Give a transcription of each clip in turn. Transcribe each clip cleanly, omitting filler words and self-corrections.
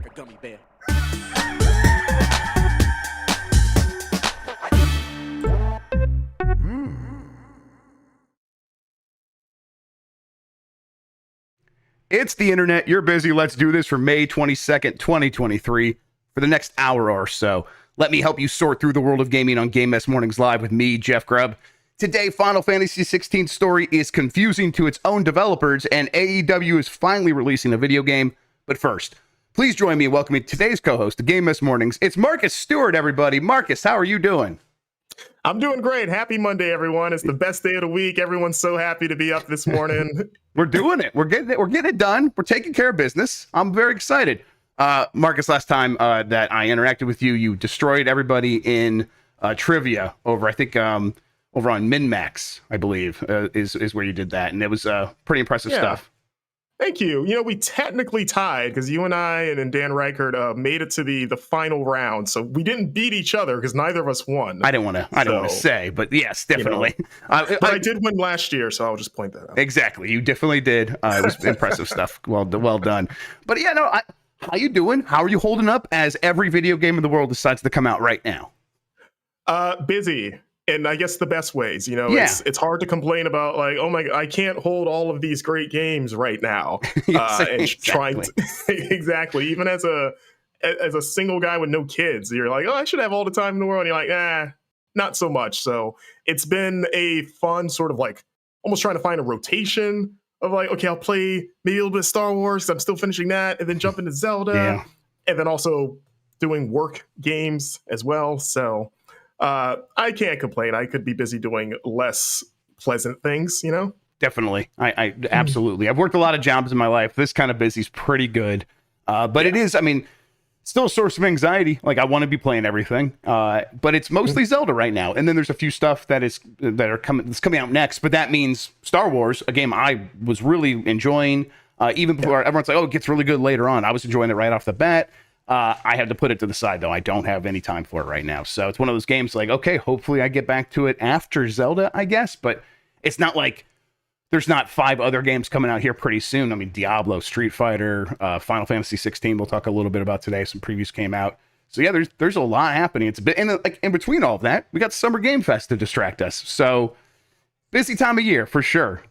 a gummy bear. It's the internet. You're busy. Let's do this for May 22nd, 2023 for the next hour or so. Let me help you sort through the world of gaming on Game Mess Mornings Live with me, Jeff Grubb. Today, Final Fantasy XVI story is confusing to its own developers, and AEW is finally releasing a video game. But first, please join me in welcoming today's co-host of Game Mess Mornings. It's Marcus Stewart, everybody. Marcus, how are you doing? I'm doing great. Happy Monday, everyone. It's the best day of the week. Everyone's so happy to be up this morning. We're doing it. We're getting it done. We're taking care of business. I'm very excited. Marcus, last time that I interacted with you, you destroyed everybody in trivia over, I think, over on MinMax, I believe, is where you did that. And it was pretty impressive stuff. Thank you. You know, we technically tied because you and I and Dan Reichert made it to the final round. So we didn't beat each other because neither of us won. I don't want to say, but yes, definitely. You know, but I did win last year, so I'll just point that out. Exactly. You definitely did. It was impressive stuff. Well done. But yeah, no, how you doing? How are you holding up as every video game in the world decides to come out right now? Busy. And I guess the best ways, you know, it's hard to complain about like, oh my, I can't hold all of these great games right now. Yes, and exactly. Trying to, exactly. Even as a single guy with no kids, you're like, oh, I should have all the time in the world. And you're like, not so much. So it's been a fun sort of like almost trying to find a rotation of like, okay, I'll play maybe a little bit of Star Wars. I'm still finishing that, and then jump into Zelda, and then also doing work games as well. So I can't complain. I could be busy doing less pleasant things, you know? Definitely. I absolutely. I've worked a lot of jobs in my life. This kind of busy is pretty good. But it is, I mean, still a source of anxiety. Like I want to be playing everything. But it's mostly Zelda right now. And then there's a few stuff that's coming out next. But that means Star Wars, a game I was really enjoying. Even before everyone's like, oh, it gets really good later on. I was enjoying it right off the bat. I had to put it to the side, though. I don't have any time for it right now. So it's one of those games like, okay, hopefully I get back to it after Zelda, I guess. But it's not like there's not 5 other games coming out here pretty soon. I mean, Diablo, Street Fighter, Final Fantasy XVI, we'll talk a little bit about today. Some previews came out. So yeah, there's a lot happening. It's a bit, and like in between all of that, we got Summer Game Fest to distract us. So busy time of year for sure.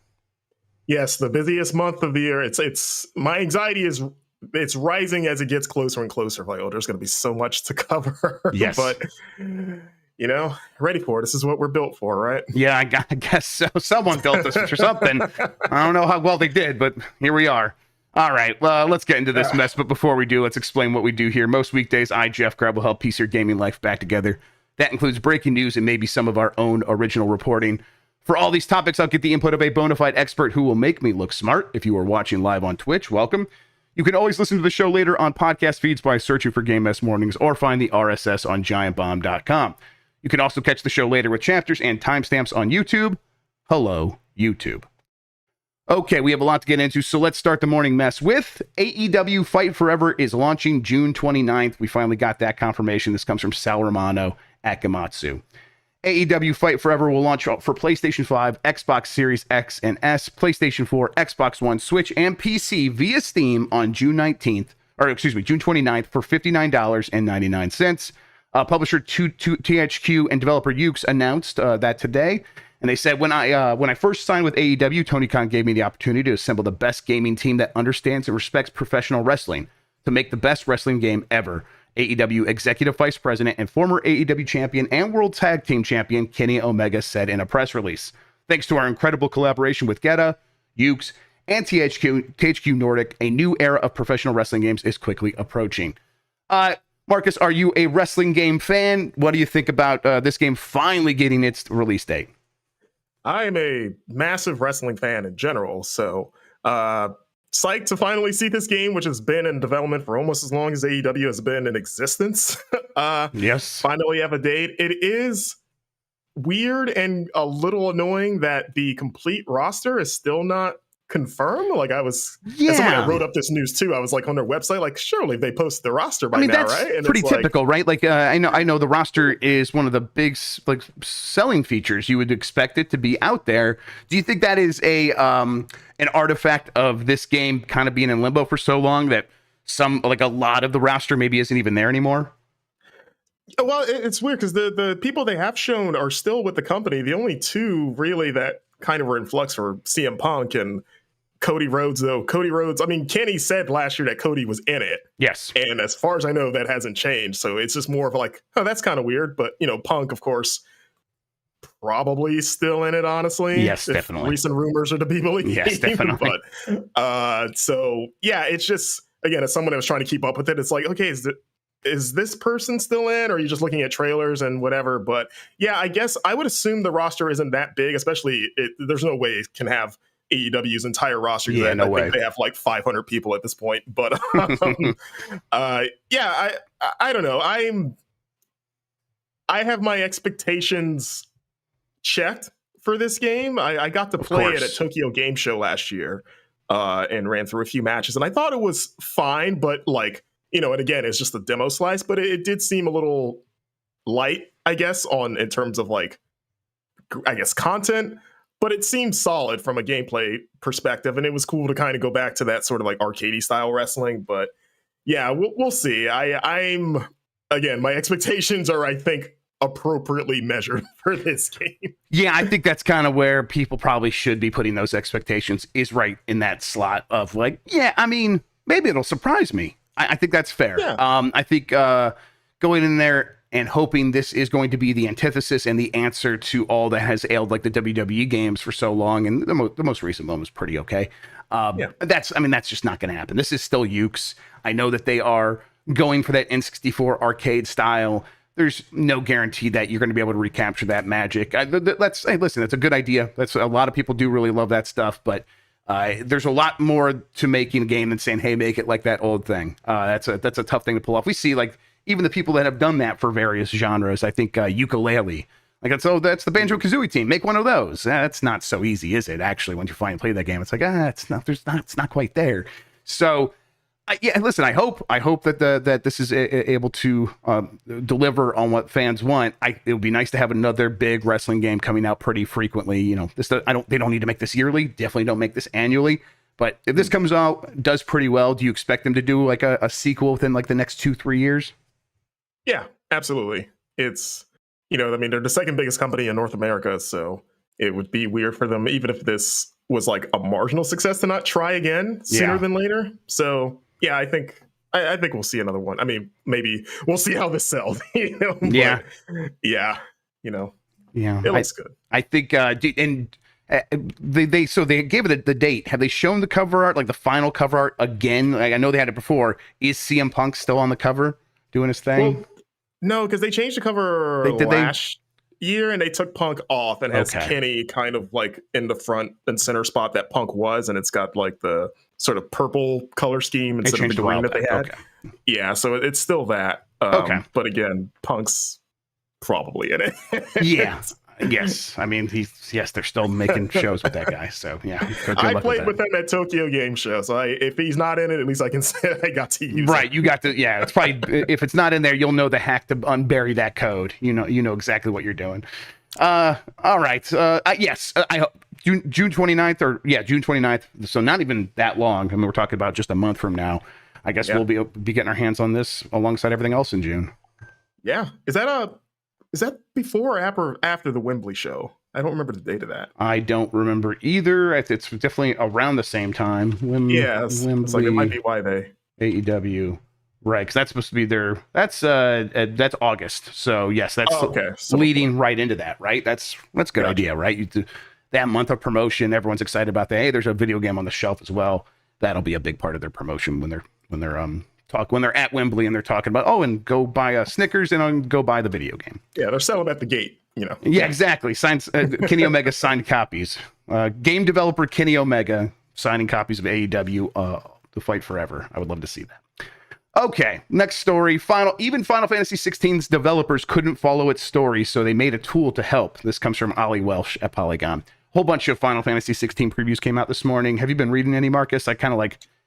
Yes, the busiest month of the year. It's my anxiety is it's rising as it gets closer and closer. Like, oh, there's going to be so much to cover. Yes. But, you know, ready for it. This is what we're built for, right? Yeah, I guess so. Someone built this for something. I don't know how well they did, but here we are. All right, well, let's get into this mess. But before we do, let's explain what we do here. Most weekdays, I, Jeff Grubb, will help piece your gaming life back together. That includes breaking news and maybe some of our own original reporting. For all these topics, I'll get the input of a bona fide expert who will make me look smart. If you are watching live on Twitch, welcome. You can always listen to the show later on podcast feeds by searching for Game Mess Mornings or find the RSS on giantbomb.com. You can also catch the show later with chapters and timestamps on YouTube. Hello, YouTube. Okay, we have a lot to get into, so let's start the morning mess with AEW Fight Forever is launching June 29th. We finally got that confirmation. This comes from Sal Romano at Gamatsu. AEW Fight Forever will launch for PlayStation 5, Xbox Series X and S, PlayStation 4, Xbox One, Switch, and PC via Steam on June 29th for $59.99. Publisher THQ and developer Ukes announced that today. And they said, when I first signed with AEW, Tony Khan gave me the opportunity to assemble the best gaming team that understands and respects professional wrestling to make the best wrestling game ever. AEW Executive Vice President and former AEW Champion and World Tag Team Champion Kenny Omega said in a press release. Thanks to our incredible collaboration with Geta, Ukes, and THQ Nordic, a new era of professional wrestling games is quickly approaching. Marcus, are you a wrestling game fan? What do you think about this game finally getting its release date? I am a massive wrestling fan in general, so psyched to finally see this game, which has been in development for almost as long as AEW has been in existence. Yes. Finally have a date. It is weird and a little annoying that the complete roster is still not confirmed. Like I was, as someone that wrote up this news too, I was like on their website, like surely they posted the roster by now, that's right? And pretty it's typical, right? Like I know the roster is one of the big like selling features. You would expect it to be out there. Do you think that is an artifact of this game kind of being in limbo for so long that some, like a lot of the roster maybe isn't even there anymore. Well, it's weird because the people they have shown are still with the company. The only two really that kind of were in flux were CM Punk and Cody Rhodes, though. Cody Rhodes, I mean, Kenny said last year that Cody was in it. Yes. And as far as I know, that hasn't changed. So it's just more of like, oh, that's kind of weird. But, Punk, of course, probably still in it, honestly. Yes, definitely. Recent rumors are to be believed. Yes, definitely. But, so, yeah, it's just, again, as someone that was trying to keep up with it, it's like, okay, is this person still in, or are you just looking at trailers and whatever? But yeah, I guess I would assume the roster isn't that big, especially there's no way it can have AEW's entire roster. Yeah, no way. Think they have like 500 people at this point. But yeah, I don't know. I have my expectations checked for this game. I got to play it at Tokyo Game Show last year and ran through a few matches, and I thought it was fine, but like, and again, it's just a demo slice, but it did seem a little light, I guess, in terms of like, I guess, content, but it seemed solid from a gameplay perspective. And it was cool to kind of go back to that sort of like arcadey style wrestling. But yeah, we'll see. I'm again, my expectations are, I think, appropriately measured for this game. Yeah, I think that's kind of where people probably should be putting those expectations, is right in that slot of like, yeah, I mean, maybe it'll surprise me. I think that's fair. Yeah. I think going in there and hoping this is going to be the antithesis and the answer to all that has ailed like the WWE games for so long, and the most recent one was pretty okay. That's just not going to happen. This is still Ukes. I know that they are going for that N64 arcade style. There's no guarantee that you're going to be able to recapture that magic. Hey, listen, that's a good idea. That's a lot of people do really love that stuff, but there's a lot more to making a game than saying, hey, make it like that old thing. That's a tough thing to pull off. We see like even the people that have done that for various genres. I think Yooka-Laylee, like that's the Banjo-Kazooie team. Make one of those. That's not so easy, is it? Actually, when you finally play that game, it's like it's not quite there. So yeah, listen, I hope that this is able to deliver on what fans want. It would be nice to have another big wrestling game coming out pretty frequently. They don't need to make this yearly. Definitely don't make this annually. But if this comes out, does pretty well, do you expect them to do like a sequel within like the next 2-3 years? Yeah, absolutely. It's, they're the second biggest company in North America, so it would be weird for them, even if this was like a marginal success, to not try again sooner than later. So yeah, I think we'll see another one. I mean, maybe we'll see how this sells. But, yeah. It looks good. I think, and they gave it the date. Have they shown the cover art, like the final cover art again? Like, I know they had it before. Is CM Punk still on the cover doing his thing? Well, no, because they changed the cover last year, and they took Punk off and has Kenny kind of like in the front and center spot that Punk was, and it's got like the sort of purple color scheme instead of the green that they had. Okay. Yeah, so it's still that. But again, Punk's probably in it. Yeah. Yes. I mean, they're still making shows with that guy. So yeah. I played with him at Tokyo Game Show. So if he's not in it, at least I can say I got to use it. Right. You got to, yeah. It's probably, if it's not in there, you'll know the hack to unbury that code. You know exactly what you're doing. All right. Yes. I hope June 29th June 29th. So not even that long. I mean, we're talking about just a month from now. I guess we'll be getting our hands on this alongside everything else in June. Yeah. Is that before or after the Wembley show? I don't remember the date of that. I don't remember either. It's definitely around the same time. Wembley, it's like it might be why they AEW, right? Because that's supposed to be that's August. So yes, that's leading right into that, right? That's a good idea, right? That month of promotion, everyone's excited about that. Hey, there's a video game on the shelf as well. That'll be a big part of their promotion when they're at Wembley and they're talking about, and go buy a Snickers and go buy the video game. Yeah, they're selling at the gate, Yeah, exactly. Kenny Omega signed copies. Game developer Kenny Omega signing copies of AEW to Fight Forever. I would love to see that. Okay, next story. Final Fantasy XVI's developers couldn't follow its story, so they made a tool to help. This comes from Ollie Welsh at Polygon. Whole bunch of Final Fantasy XVI previews came out this morning. Have you been reading any, Marcus? I kind of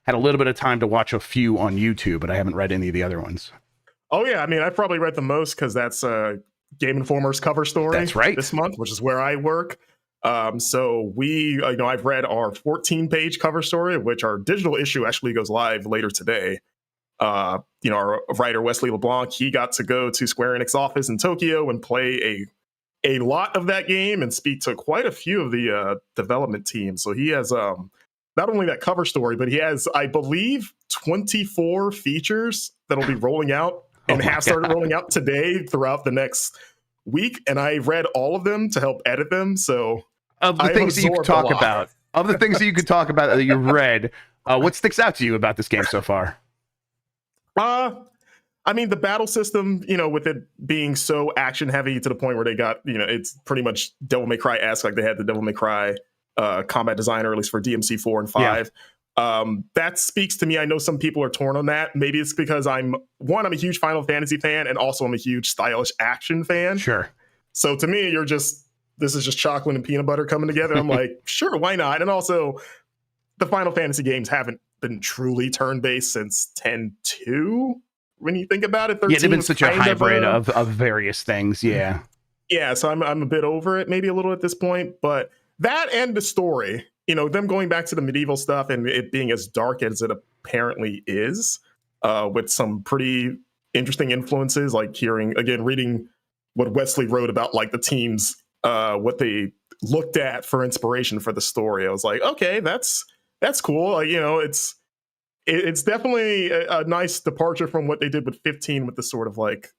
had a little bit of time to watch a few on YouTube, but I haven't read any of the other ones. Oh yeah, I mean, I've probably read the most because that's Game Informer's cover story. That's right. This month, which is where I work. So I've read our 14-page cover story, of which our digital issue actually goes live later today. our writer Wesley LeBlanc, he got to go to Square Enix office in Tokyo and play a lot of that game and speak to quite a few of the development teams. So he has not only that cover story, but he has, I believe, 24 features that'll be rolling out and have started rolling out today throughout the next week. And I read all of them to help edit them. So of the things that you could talk about, that you read, what sticks out to you about this game so far? I mean, the battle system, with it being so action heavy to the point where they got, it's pretty much Devil May Cry-esque, like they had the Devil May Cry combat designer, at least for DMC 4 and 5. Yeah. That speaks to me. I know some people are torn on that. Maybe it's because I'm a huge Final Fantasy fan, and also I'm a huge stylish action fan. Sure. So to me, this is just chocolate and peanut butter coming together. I'm like, sure, why not? And also, the Final Fantasy games haven't been truly turn-based since 10-2. When you think about it, 13 they've been such a hybrid of various things. Yeah. Yeah, so I'm a bit over it, maybe a little at this point, but that and the story, them going back to the medieval stuff and it being as dark as it apparently is, with some pretty interesting influences, like reading what Wesley wrote about, like the teams, what they looked at for inspiration for the story. I was like, okay, that's cool. Like, it's definitely a nice departure from what they did with 15, with the sort of like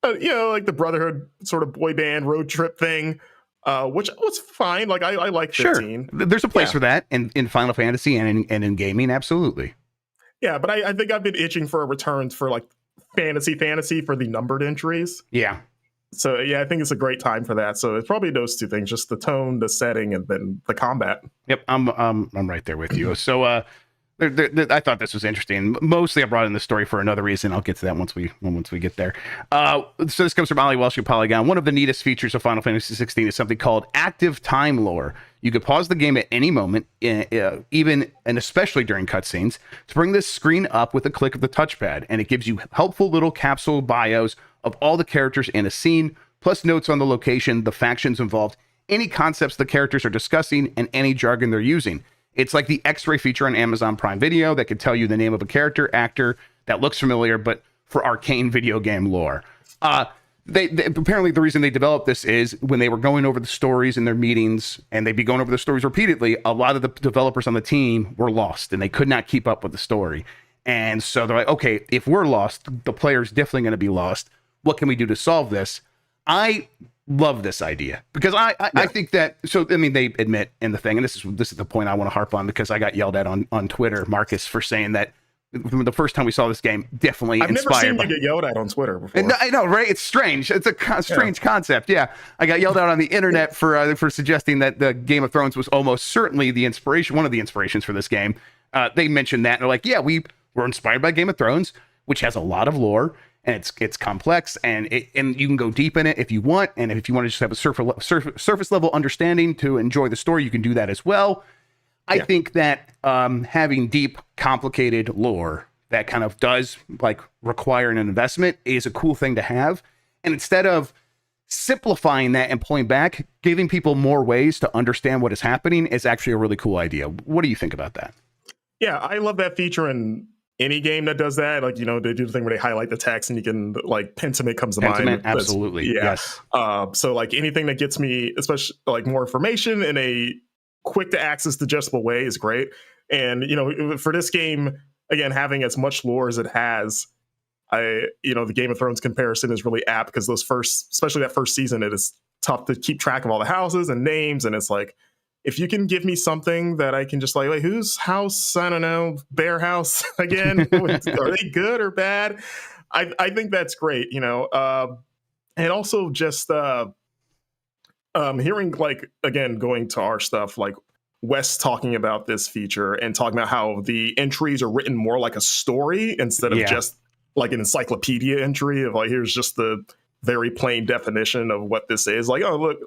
the Brotherhood sort of boy band road trip thing, which was fine. Like I like 15. Sure. There's a place for that in Final Fantasy and in gaming, absolutely. Yeah, but I think I've been itching for a return for like fantasy for the numbered entries. Yeah. So yeah, I think it's a great time for that. So it's probably those two things: just the tone, the setting, and then the combat. Yep, I'm right there with you. So I thought this was interesting. Mostly, I brought in the story for another reason. I'll get to that once we get there. So this comes from Ali Welsh of Polygon. One of the neatest features of Final Fantasy XVI is something called active time lore. You could pause the game at any moment, even and especially during cutscenes, to bring this screen up with a click of the touchpad, and it gives you helpful little capsule bios of all the characters in a scene, plus notes on the location, the factions involved, any concepts the characters are discussing, and any jargon they're using. It's like the X-ray feature on Amazon Prime Video that could tell you the name of a character, actor that looks familiar, but for arcane video game lore. They apparently the reason they developed this is when they were going over the stories in their meetings, and they'd be going over the stories repeatedly, a lot of the developers on the team were lost and they could not keep up with the story. And so they're like, okay, if we're lost, the player's definitely going to be lost. What can we do to solve this? I love this idea because I think that, so I mean, they admit in the thing, and this is the point I want to harp on, because I got yelled at on Twitter, Marcus, for saying that the first time we saw this game, definitely I've never seen you get yelled at on Twitter before. I know, right? It's strange. It's a strange concept. Yeah, I got yelled out on the internet for suggesting that the Game of Thrones was almost certainly the inspiration, one of the inspirations for this game. They mentioned that, and they're like, yeah, we were inspired by Game of Thrones, which has a lot of lore. And it's complex, and you can go deep in it if you want. And if you want to just have a surface level understanding to enjoy the story, you can do that as well. I think that having deep, complicated lore that kind of does like require an investment is a cool thing to have. And instead of simplifying that and pulling back, giving people more ways to understand what is happening is actually a really cool idea. What do you think about that? Yeah, I love that feature in any game that does that. Like, they do the thing where they highlight the text and you can, like, Pentiment comes to mind. Absolutely. Yes. So like anything that gets me, especially like more information in a quick to access digestible way is great. And, for this game, again, having as much lore as it has, the Game of Thrones comparison is really apt, because especially that first season, it is tough to keep track of all the houses and names. And it's like, if you can give me something that I can just like, wait, whose house? I don't know, Bear House again. Are they good or bad? I think that's great, and also just hearing, like, again, going to our stuff, like Wes talking about this feature and talking about how the entries are written more like a story instead of just like an encyclopedia entry of like, here's just the very plain definition of what this is. Like, oh, look,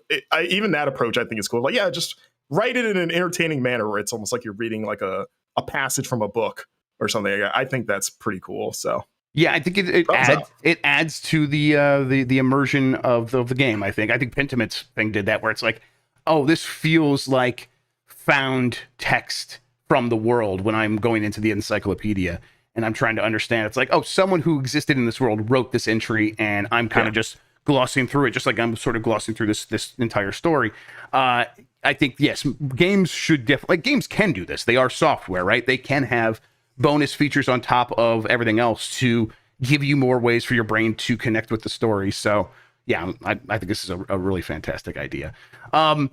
even that approach I think is cool. Like, yeah, just write it in an entertaining manner where it's almost like you're reading like a passage from a book or something. I think that's pretty cool. So yeah, I think it adds to the immersion of the game. I think Pentiment's thing did that, where it's like, oh, this feels like found text from the world when I'm going into the encyclopedia. and I'm trying to understand. It's like, oh, someone who existed in this world wrote this entry, and I'm kind of just glossing through it, just like I'm sort of glossing through this entire story. I think, yes, games should definitely, like, games can do this. They are software, right? They can have bonus features on top of everything else to give you more ways for your brain to connect with the story. So yeah, I think this is a really fantastic idea. Final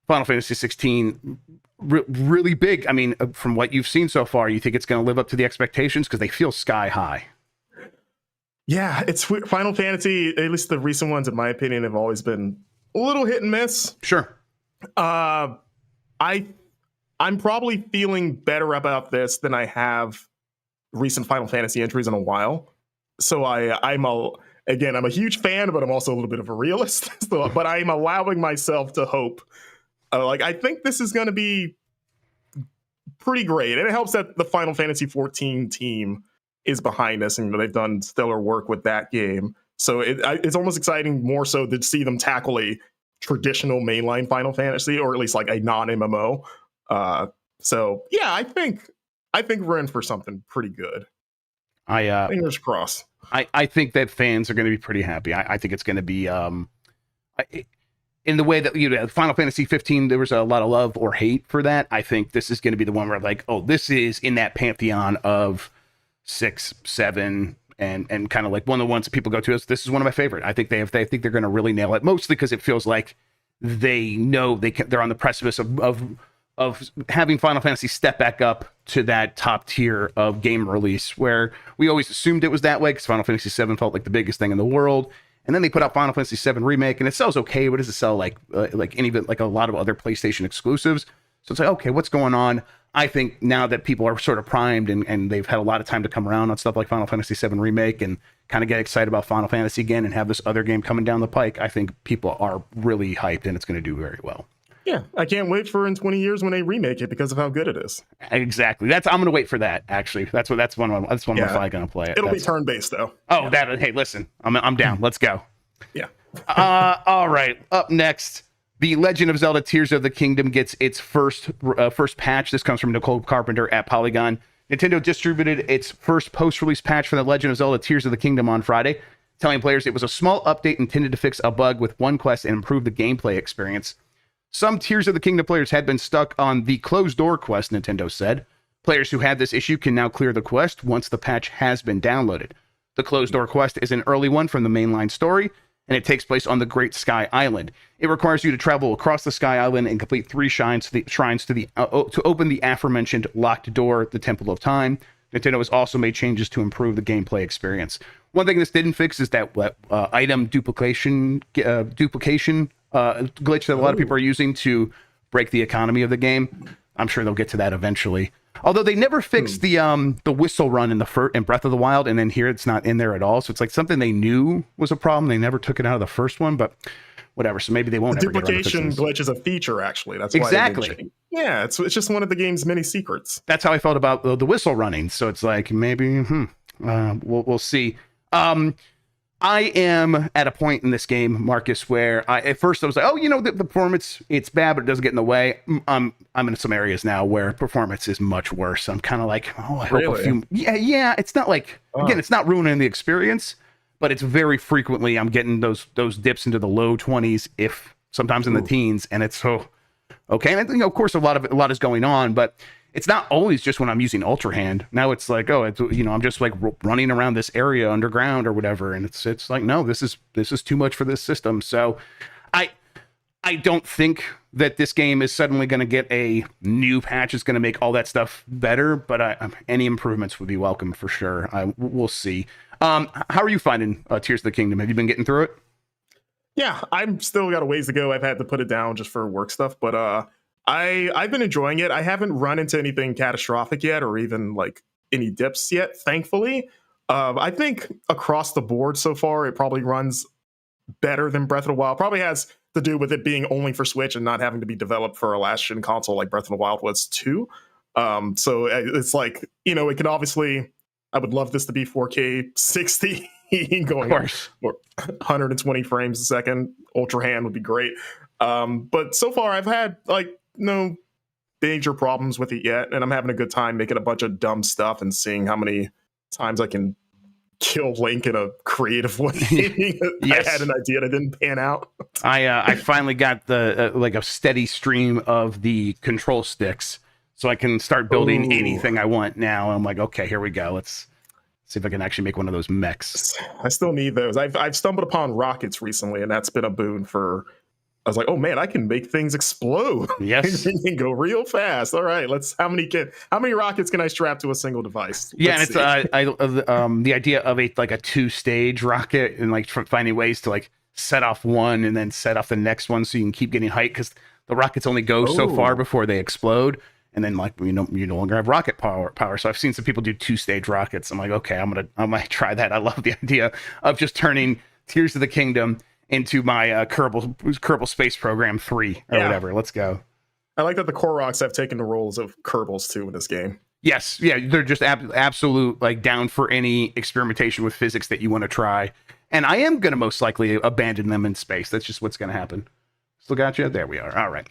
Fantasy 16, really big. I mean, from what you've seen so far, you think it's going to live up to the expectations? Because they feel sky high. Yeah, it's Final Fantasy, at least the recent ones, in my opinion, have always been a little hit and miss. Sure. I'm probably feeling better about this than I have recent Final Fantasy entries in a while. So I'm a huge fan, but I'm also a little bit of a realist. But I'm allowing myself to hope. I think this is going to be pretty great, and it helps that the Final Fantasy XIV team is behind us, and they've done stellar work with that game. So it's almost exciting more so to see them tackle a traditional mainline Final Fantasy, or at least like a non-MMO. So yeah, I think we're in for something pretty good. Fingers crossed. I think that fans are going to be pretty happy. I think it's going to be in the way that, you know, Final Fantasy 15, there was a lot of love or hate for that. I think this is going to be the one where I'm like, oh, this is in that pantheon of 6, 7, and kind of like one of the ones that people go to. This is one of my favorite. I think I think they're going to really nail it, mostly because it feels like they know they're on the precipice of having Final Fantasy step back up to that top tier of game release, where we always assumed it was that way because Final Fantasy 7 felt like the biggest thing in the world. And then they put out Final Fantasy 7 Remake, and it sells okay, but does it sell like a lot of other PlayStation exclusives? So it's like, okay, what's going on? I think now that people are sort of primed and they've had a lot of time to come around on stuff like Final Fantasy 7 Remake and kind of get excited about Final Fantasy again and have this other game coming down the pike, I think people are really hyped and it's going to do very well. Yeah, I can't wait for in 20 years when they remake it because of how good it is. Exactly. I'm going to wait for that. Actually, that's one of my probably going to play it. It'll be turn based though. Oh, yeah. Hey, listen, I'm down. Let's go. Yeah. All right. Up next, The Legend of Zelda: Tears of the Kingdom gets its first patch. This comes from Nicole Carpenter at Polygon. Nintendo distributed its first post-release patch for The Legend of Zelda: Tears of the Kingdom on Friday, telling players it was a small update intended to fix a bug with one quest and improve the gameplay experience. Some Tears of the Kingdom players had been stuck on the closed door quest, Nintendo said. Players who had this issue can now clear the quest once the patch has been downloaded. The closed door quest is an early one from the mainline story, and it takes place on the Great Sky Island. It requires you to travel across the Sky Island and complete 3 shrines to open the aforementioned locked door, the Temple of Time. Nintendo has also made changes to improve the gameplay experience. One thing this didn't fix is that item duplication glitch that a lot of people are using to break the economy of the game. I'm sure they'll get to that eventually. Although they never fixed the whistle run in Breath of the Wild, and then here it's not in there at all. So it's like something they knew was a problem. They never took it out of the first one, but whatever. So maybe they won't. The duplication glitch is a feature, actually. That's why exactly. Yeah, it's just one of the game's many secrets. That's how I felt about the whistle running. So it's like maybe we'll see. I am at a point in this game, Marcus, where at first I was like, oh, you know, the performance, it's bad, but it doesn't get in the way. I'm in some areas now where performance is much worse. I'm kind of like, oh, I hope a few. Yeah. It's not like, again, it's not ruining the experience, but it's very frequently I'm getting those dips into the low 20s, if sometimes in the teens, and it's so okay. And I think, of course, a lot is going on, but it's not always just when I'm using Ultra Hand. Now it's like, oh, it's, you know, I'm just like running around this area underground or whatever, and it's like, no, this is too much for this system. So I don't think that this game is suddenly going to get a new patch that's going to make all that stuff better, but any improvements would be welcome for sure. We'll see. How are you finding Tears of the Kingdom? Have you been getting through it? Yeah, I'm still got a ways to go. I've had to put it down just for work stuff, but I've been enjoying it. I haven't run into anything catastrophic yet, or even like any dips yet, thankfully. I think across the board so far, it probably runs better than Breath of the Wild. Probably has to do with it being only for Switch and not having to be developed for a last gen console like Breath of the Wild was too. So it's like, you know, it could obviously, I would love this to be 4K 60 going 120 frames a second. Ultra Hand would be great. But so far I've had like no major problems with it yet, and I'm having a good time making a bunch of dumb stuff and seeing how many times I can kill Link in a creative way. Yes. I had an idea that didn't pan out. I finally got the like a steady stream of the control sticks, so I can start building anything I want now. I'm like, okay, here we go. Let's see if I can actually make one of those mechs. I still need those. I've stumbled upon rockets recently, and that's been a boon for. I was like, oh man, I can make things explode. Yes, you can go real fast. All right, how many rockets can I strap to a single device? Yeah, and it's the idea of a 2-stage rocket, and like finding ways to like set off one and then set off the next one so you can keep getting height, because the rockets only go so far before they explode, and then like you no longer have rocket power. So I've seen some people do 2-stage rockets. I'm like, okay, I might try that. I love the idea of just turning Tears of the Kingdom into my Kerbal Space Program 3 or whatever. Let's go. I like that the Koroks have taken the roles of Kerbals too in this game. Yes, yeah, they're just absolute like down for any experimentation with physics that you want to try. And I am going to most likely abandon them in space. That's just what's going to happen. Still got you? There we are. All right.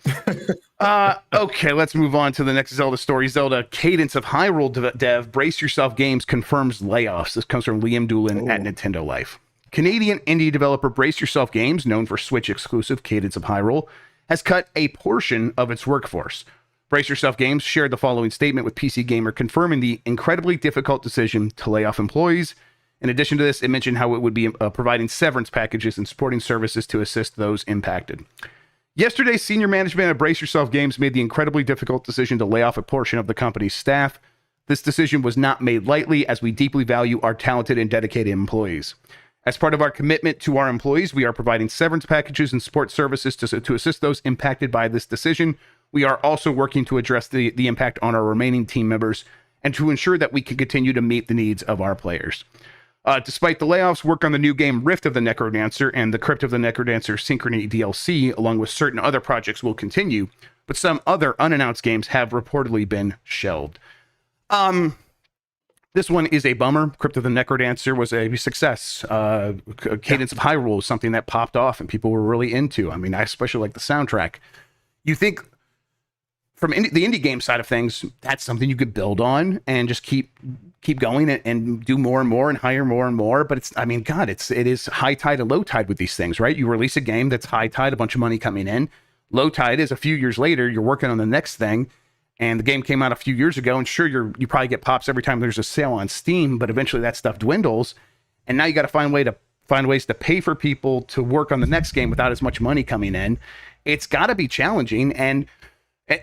Okay, let's move on to the next Zelda story. Zelda Cadence of Hyrule dev, Brace Yourself Games confirms layoffs. This comes from Liam Doolin at Nintendo Life. Canadian indie developer Brace Yourself Games, known for Switch exclusive Cadence of Hyrule, has cut a portion of its workforce. Brace Yourself Games shared the following statement with PC Gamer, confirming the incredibly difficult decision to lay off employees. In addition to this, it mentioned how it would be providing severance packages and supporting services to assist those impacted. Yesterday, senior management at Brace Yourself Games made the incredibly difficult decision to lay off a portion of the company's staff. This decision was not made lightly, as we deeply value our talented and dedicated employees. As part of our commitment to our employees, we are providing severance packages and support services to assist those impacted by this decision. We are also working to address the impact on our remaining team members and to ensure that we can continue to meet the needs of our players. Despite the layoffs, work on the new game Rift of the Necrodancer and the Crypt of the Necrodancer Synchrony DLC, along with certain other projects, will continue, but some other unannounced games have reportedly been shelved. This one is a bummer. Crypt of the Necrodancer was a success. Cadence of Hyrule is something that popped off and people were really into. I mean, I especially like the soundtrack. You think from the indie game side of things, that's something you could build on and just keep going and do more and more and hire more and more. But it is high tide and low tide with these things, right? You release a game that's high tide, a bunch of money coming in. Low tide is a few years later, you're working on the next thing. And the game came out a few years ago, and sure, you probably get pops every time there's a sale on Steam, but eventually that stuff dwindles, and now you got to find ways to pay for people to work on the next game without as much money coming in. It's got to be challenging, and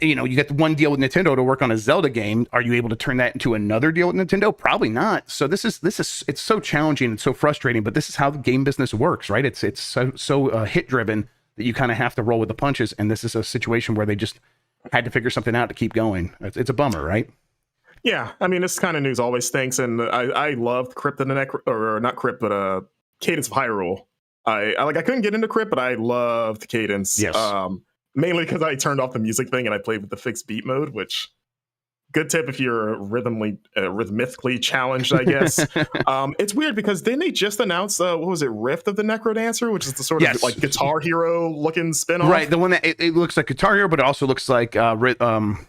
you get the one deal with Nintendo to work on a Zelda game. Are you able to turn that into another deal with Nintendo? Probably not. So it's so challenging and so frustrating, but this is how the game business works, right? It's so hit driven that you kind of have to roll with the punches, and this is a situation where they just had to figure something out to keep going. It's a bummer, right? Yeah, I mean, this kind of news always stinks, and I loved Crypt of the Cadence of Hyrule. I couldn't get into Crypt, but I loved Cadence. Yes. Mainly because I turned off the music thing and I played with the fixed beat mode, which good tip if you're rhythmically challenged, I guess. It's weird because didn't they just announce what was it, Rift of the Necrodancer, which is the sort of like Guitar Hero looking spinoff? Right, the one that it looks like Guitar Hero, but it also looks like Rhythm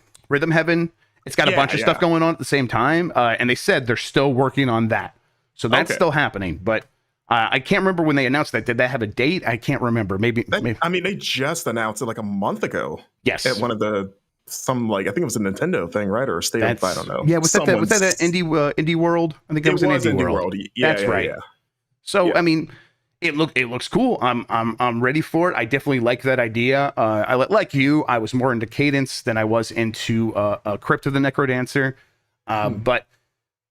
Heaven. It's got a bunch of stuff going on at the same time, and they said they're still working on that, so that's still happening. But I can't remember when they announced that. Did that have a date? I can't remember. Maybe. I mean, they just announced it like a month ago. Yes, at one of the. I think it was a Nintendo thing, right? Or a state of, I don't know. Yeah, was that an Indie World? I think it was an Indie World. Yeah, that's right. Yeah. So I mean, it looks cool. I'm ready for it. I definitely like that idea. I like you. I was more into Cadence than I was into Crypt of the Necrodancer. But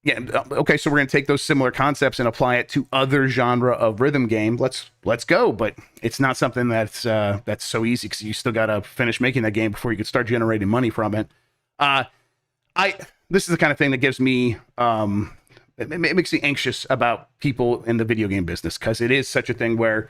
yeah, okay. So we're gonna take those similar concepts and apply it to other genre of rhythm game. Let's go. But it's not something that's so easy because you still gotta finish making that game before you can start generating money from it. This is the kind of thing that gives me it makes me anxious about people in the video game business, because it is such a thing where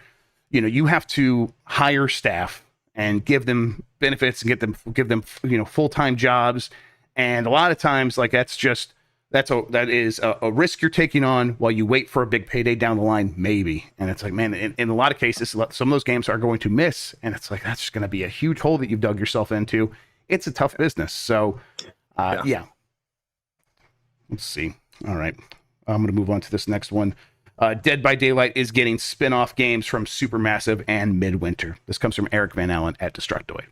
you have to hire staff and give them benefits and give them full-time jobs, and a lot of times that is a risk you're taking on while you wait for a big payday down the line, maybe. And it's like, man, in a lot of cases, some of those games are going to miss. And it's like, that's just going to be a huge hole that you've dug yourself into it's a tough business. So, yeah. Let's see. All right. I'm going to move on to this next one. Dead by Daylight is getting spin-off games from Supermassive and Midwinter. This comes from Eric Van Allen at Destructoid.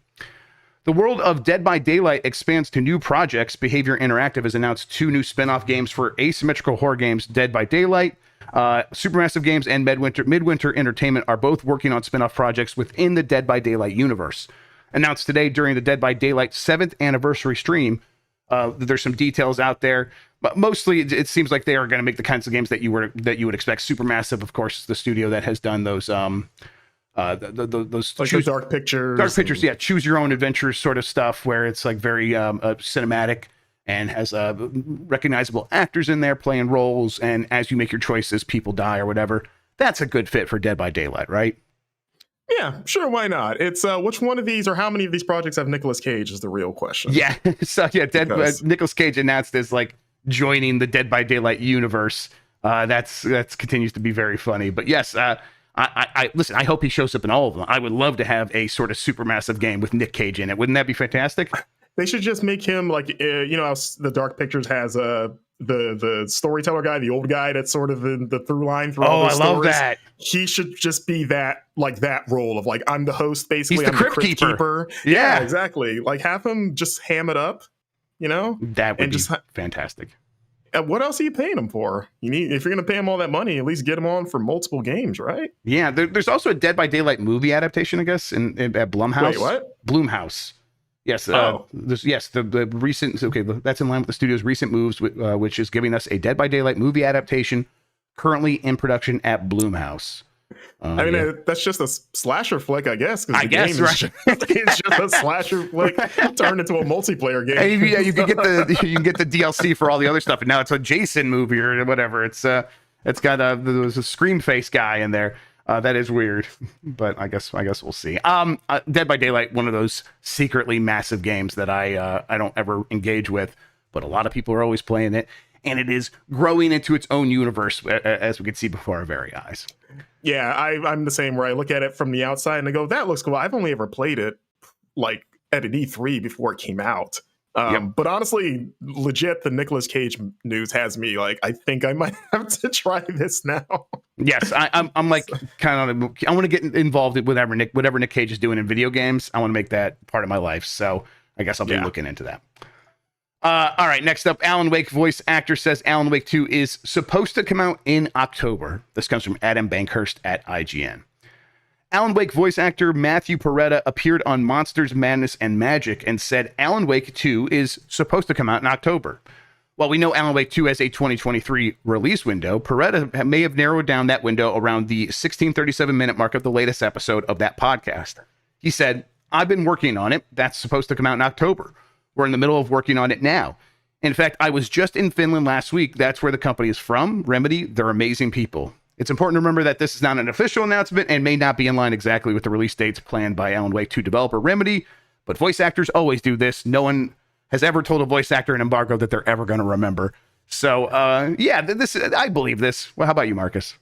The world of Dead by Daylight expands to new projects. Behavior Interactive has announced 2 new spin-off games for asymmetrical horror games, Dead by Daylight. Supermassive Games and Midwinter Entertainment are both working on spin-off projects within the Dead by Daylight universe. Announced today during the Dead by Daylight 7th anniversary stream, there's some details out there. But mostly, it seems like they are going to make the kinds of games that you would expect. Supermassive, of course, is the studio that has done those those like the dark pictures, yeah, choose your own adventures sort of stuff, where it's like very cinematic and has recognizable actors in there playing roles, and as you make your choices, people die or whatever. That's a good fit for Dead by Daylight, right? Yeah, sure, why not? It's which one of these or how many of these projects have Nicolas Cage is the real question. Yeah, so yeah, Nicolas Cage announced as like joining the Dead by Daylight universe. That's continues to be very funny. But yes, I listen, I hope he shows up in all of them. I would love to have a sort of Supermassive game with Nick Cage in it. Wouldn't that be fantastic? They should just make him like you know how the Dark Pictures has the storyteller guy, the old guy that's sort of the through line through all the stories. Love that. He should just be that role of like, I'm the host, basically. He's the I'm crypt keeper. Yeah, exactly. Like, have him just ham it up, you know? That would be fantastic. And what else are you paying him for? If you're going to pay him all that money, at least get him on for multiple games, right? Yeah, there's also a Dead by Daylight movie adaptation, I guess, at Blumhouse. Wait, what? Blumhouse. Yes, the recent, okay, that's in line with the studio's recent moves, which is giving us a Dead by Daylight movie adaptation currently in production at Blumhouse. I mean, that's just a slasher flick, I guess. I guess, right? It's just a slasher flick turned into a multiplayer game. Yeah, you can get the DLC for all the other stuff, and now it's a Jason movie or whatever. It's got there's a Scream Face guy in there. That is weird, but I guess we'll see. Dead by Daylight, one of those secretly massive games that I don't ever engage with, but a lot of people are always playing it, and it is growing into its own universe, as we can see before our very eyes. Yeah, I'm the same, where I look at it from the outside and I go, that looks cool. I've only ever played it like at an E3 before it came out. But honestly, legit, the Nicolas Cage news has me like, I think I might have to try this now. Yes, I'm like kind of, I want to get involved with whatever Nick Cage is doing in video games. I want to make that part of my life. So I guess I'll be looking into that. All right, next up, Alan Wake voice actor says Alan Wake 2 is supposed to come out in October. This comes from Adam Bankhurst at IGN. Alan Wake voice actor Matthew Peretta appeared on Monsters, Madness, and Magic and said Alan Wake 2 is supposed to come out in October. While we know Alan Wake 2 has a 2023 release window, Peretta may have narrowed down that window around the 1637-minute mark of the latest episode of that podcast. He said, I've been working on it. That's supposed to come out in October. We're in the middle of working on it now. In fact, I was just in Finland last week. That's where the company is from, Remedy. They're amazing people. It's important to remember that this is not an official announcement and may not be in line exactly with the release dates planned by Alan Wake 2 developer Remedy, but voice actors always do this. No one has ever told a voice actor in embargo that they're ever going to remember. So, I believe this. Well, how about you, Marcus?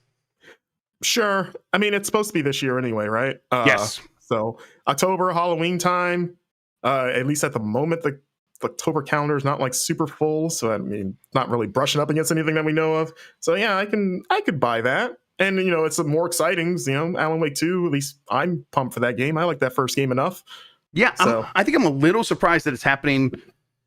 Sure. I mean, it's supposed to be this year anyway, right? Yes. So October, Halloween time. At least at the moment, the October calendar is not like super full, so I mean, not really brushing up against anything that we know of. So yeah, I could buy that, and you know, it's more exciting. You know, Alan Wake 2. At least I'm pumped for that game. I like that first game enough. Yeah, so I think I'm a little surprised that it's happening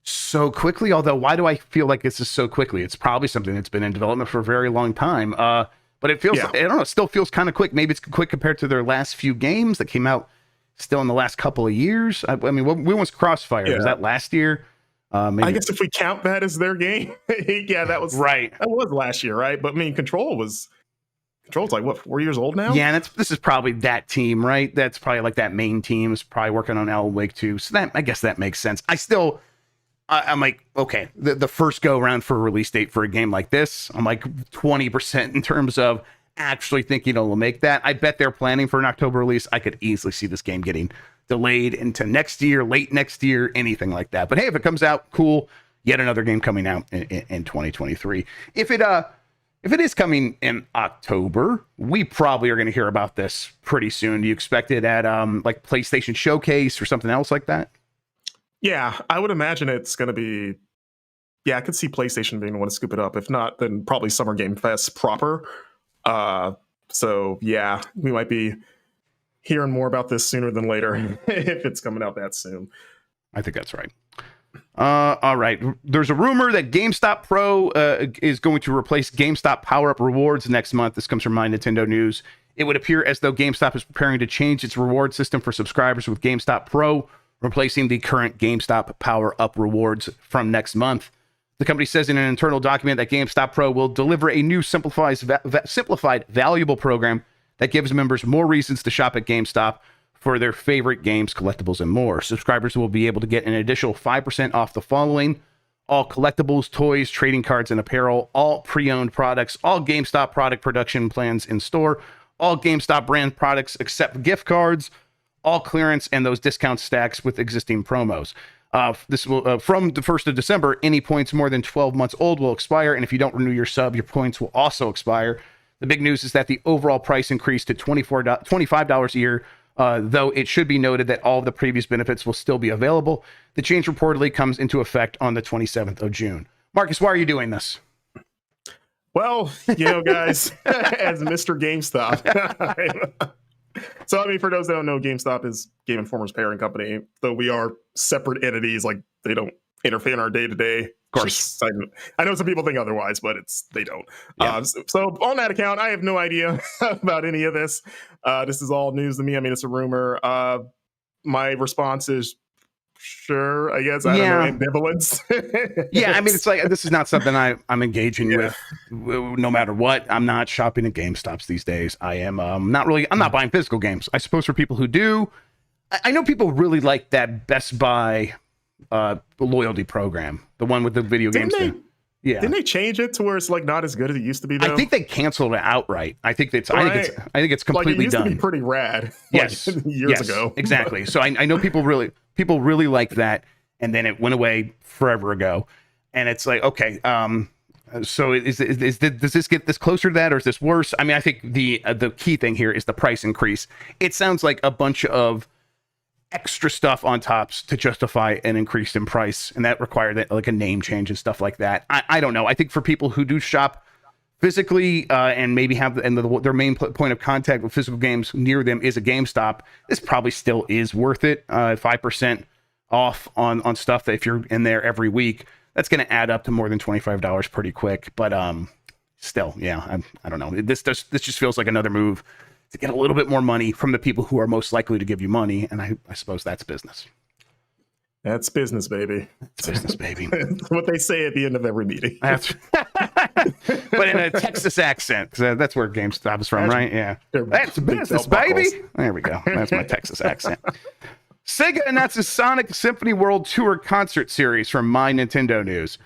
so quickly. Although, why do I feel like this is so quickly? It's probably something that's been in development for a very long time. But it feels, I don't know, it still feels kind of quick. Maybe it's quick compared to their last few games that came out still in the last couple of years. I mean, when was Crossfire? Was that last year? Maybe. I guess if we count that as their game, yeah, that was right. That was last year, right? But I mean, Control's like what, 4 years old now? Yeah, and this is probably that team, right? That's probably like that main team is probably working on Alan Wake 2. So that, I guess that makes sense. I'm like, okay, the first go around for a release date for a game like this, I'm like 20% in terms of actually thinking it'll make that. I bet they're planning for an October release. I could easily see this game getting delayed into next year, late next year, anything like that. But hey, if it comes out, cool. Yet another game coming out in 2023. If it is coming in October, we probably are going to hear about this pretty soon. Do you expect it at like PlayStation Showcase or something else like that? Yeah, I would imagine it's going to be. Yeah, I could see PlayStation being the one to scoop it up. If not, then probably Summer Game Fest proper. Uh, so yeah, we might be hearing more about this sooner than later if it's coming out that soon. I think that's right. All right. There's a rumor that GameStop Pro is going to replace GameStop Power-Up Rewards next month. This comes from My Nintendo News. It would appear as though GameStop is preparing to change its reward system for subscribers with GameStop Pro, replacing the current GameStop Power-Up Rewards from next month. The company says in an internal document that GameStop Pro will deliver a new simplified, valuable program that gives members more reasons to shop at GameStop for their favorite games, collectibles, and more. Subscribers will be able to get an additional 5% off the following: all collectibles, toys, trading cards, and apparel, all pre-owned products, all GameStop product production plans in store, all GameStop brand products except gift cards, all clearance, and those discount stacks with existing promos. This will from the 1st of December, any points more than 12 months old will expire, and if you don't renew your sub, your points will also expire. The big news is that the overall price increased to $25 a year, though it should be noted that all of the previous benefits will still be available. The change reportedly comes into effect on the 27th of June. Marcus, why are you doing this? Well, guys, as Mr. GameStop. So, I mean, for those that don't know, GameStop is Game Informer's parent company, though we are separate entities. Like, they don't interfere in our day-to-day. Of course. I know some people think otherwise, but they don't. Yeah. So on that account, I have no idea about any of this. This is all news to me. I mean, it's a rumor. My response is, sure, I guess. I don't know, ambivalence. Yeah, I mean, it's like, this is not something I'm engaging with no matter what. I'm not shopping at GameStops these days. I am I'm not buying physical games. I suppose for people who do, I know people really like that Best Buy loyalty program, the one with the video games. Didn't they change it to where it's like not as good as it used to be? Though? I think they canceled it outright. I think it's completely like it used done. to be pretty rad. Yes, years ago. Exactly. So I know people really like that, and then it went away forever ago, and it's like, okay, so does this get this closer to that, or is this worse? I mean, I think the key thing here is the price increase. It sounds like a bunch of extra stuff on tops to justify an increase in price, and that required like a name change and stuff like that. I don't know. I think for people who do shop physically and maybe have their main point of contact with physical games near them is a GameStop, this probably still is worth it. 5% off on stuff that if you're in there every week, that's going to add up to more than $25 pretty quick. But still, yeah, I don't know. This just feels like another move to get a little bit more money from the people who are most likely to give you money, and I suppose that's business. That's business, baby. It's business, baby. That's what they say at the end of every meeting. But in a Texas accent, because that's where GameStop is from, right? Yeah. That's business, baby. There we go. That's my Texas accent. Sega announces Sonic Symphony World Tour concert series from My Nintendo News.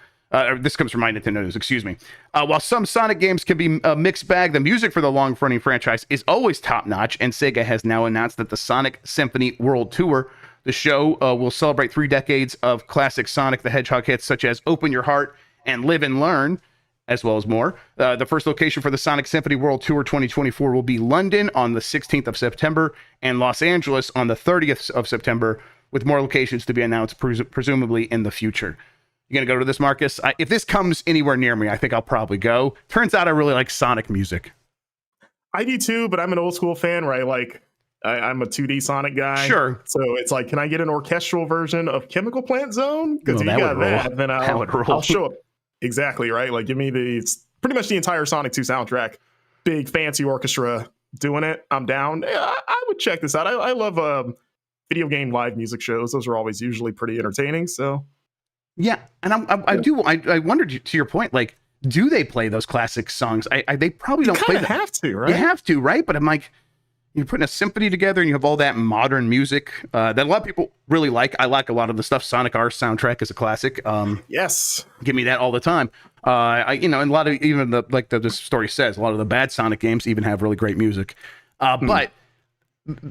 This comes from My Nintendo News, excuse me. While some Sonic games can be a mixed bag, the music for the long-running franchise is always top-notch, and Sega has now announced that the Sonic Symphony World Tour, the show, will celebrate 3 decades of classic Sonic the Hedgehog hits such as Open Your Heart and Live and Learn, as well as more. The first location for the Sonic Symphony World Tour 2024 will be London on the 16th of September and Los Angeles on the 30th of September, with more locations to be announced presumably in the future. You gonna go to this, Marcus? If this comes anywhere near me, I think I'll probably go. Turns out I really like Sonic music. I do too, but I'm an old school fan where I'm a 2D Sonic guy. Sure. So it's like, can I get an orchestral version of Chemical Plant Zone? Because if you got that, then I'll show up. Exactly, right? Like, give me pretty much the entire Sonic 2 soundtrack. Big fancy orchestra doing it. I'm down. I would check this out. I love video game live music shows. Those are always usually pretty entertaining. So. Yeah, and I wondered, to your point, like, do they play those classic songs? They probably don't play them. Have to, right? You have to, right? But I'm like, you're putting a symphony together and you have all that modern music that a lot of people really like. I like a lot of the stuff. Sonic R soundtrack is a classic. Yes. Give me that all the time. And a lot of, even the story says, a lot of the bad Sonic games even have really great music. But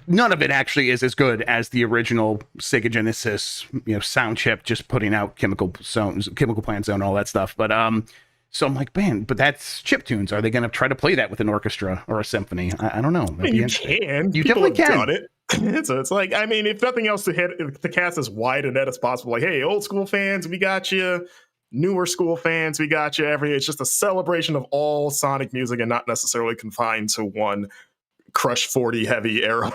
none of it actually is as good as the original Sega Genesis, sound chip, just putting out Chemical Plant Zone, all that stuff. But So I'm like, man, but that's chiptunes. Are they going to try to play that with an orchestra or a symphony? I don't know. I mean, you can. You People definitely have can. done it. So it's like, I mean, if nothing else, to cast as wide a net as possible. Like, hey, old school fans, we got you. Newer school fans, we got you. It's just a celebration of all Sonic music and not necessarily confined to one Crush 40 heavy era.